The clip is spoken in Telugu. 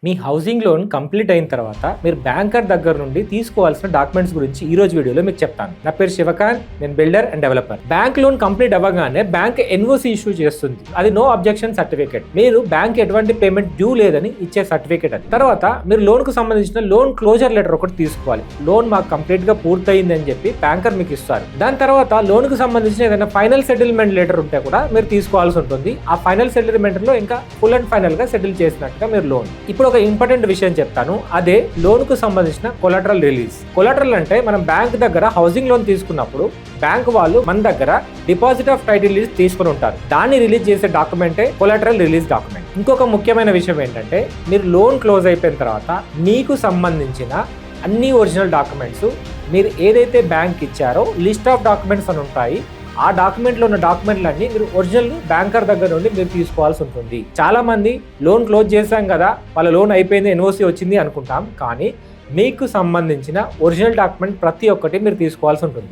మీ హౌసింగ్ లోన్ కంప్లీట్ అయిన తర్వాత మీరు బ్యాంకర్ దగ్గర నుండి తీసుకోవాల్సిన డాక్యుమెంట్స్ గురించి ఈ రోజు వీడియోలో మీకు చెప్తాను. నా పేరు శివకాంత్, నేను builder and developer. Bank loan complete అవ్వగానే బ్యాంక్ ఎన్ఓసి ఇష్యూ చేస్తుంది. అది నో అబ్జెక్షన్ సర్టిఫికేట్. మీరు బ్యాంక్ ఎటువంటి పేమెంట్ డ్యూ లేదని ఇచ్చే సర్టిఫికేట్ అది. తర్వాత మీరు లోన్ కు సంబంధించిన లోన్ క్లోజర్ లెటర్ ఒకటి తీసుకోవాలి. లోన్ మాకు కంప్లీట్ గా పూర్తయింది అని చెప్పి బ్యాంకర్ మీకు ఇస్తారు. దాని తర్వాత లోన్ కు సంబంధించిన ఏదైనా ఫైనల్ సెటిల్మెంట్ లెటర్ ఉంటే కూడా మీరు తీసుకోవాల్సి ఉంటుంది. ఆ ఫైనల్ సెటిల్మెంట్ లో ఇంకా ఫుల్ అండ్ ఫైనల్ గా సెటిల్ చేసినట్టుగా మీరు లోన్. ఇప్పుడు ఒక ఇంపార్టెంట్ విషయం చెప్తాను, అదే లోన్ కు సంబంధించిన కొలాటరల్ రిలీజ్. కొలాటరల్ అంటే మనం బ్యాంక్ దగ్గర హౌసింగ్ లోన్ తీసుకున్నప్పుడు బ్యాంక్ వాళ్ళు మన దగ్గర డిపాజిట్ ఆఫ్ టైటిల్ లీజ్ తీసుకుని ఉంటారు. దాన్ని రిలీజ్ చేసే డాక్యుమెంటే కొలాటరల్ రిలీజ్ డాక్యుమెంట్. ఇంకొక ముఖ్యమైన విషయం ఏంటంటే, మీరు లోన్ క్లోజ్ అయిపోయిన తర్వాత మీకు సంబంధించిన అన్ని ఒరిజినల్ డాక్యుమెంట్స్ మీరు ఏదైతే బ్యాంక్ ఇచ్చారో లిస్ట్ ఆఫ్ డాక్యుమెంట్స్ అని ఉంటాయి. ఆ డాక్యుమెంట్లో ఉన్న డాక్యుమెంట్లన్నీ మీరు ఒరిజినల్ బ్యాంకర్ దగ్గర నుండి మీరు తీసుకోవాల్సి ఉంటుంది. చాలా మంది లోన్ క్లోజ్ చేశాం కదా, వాళ్ళ లోన్ అయిపోయింది, ఎన్ఓసి వచ్చింది అనుకుంటాం. కానీ మీకు సంబంధించిన ఒరిజినల్ డాక్యుమెంట్ ప్రతి ఒక్కటి మీరు తీసుకోవాల్సి ఉంటుంది.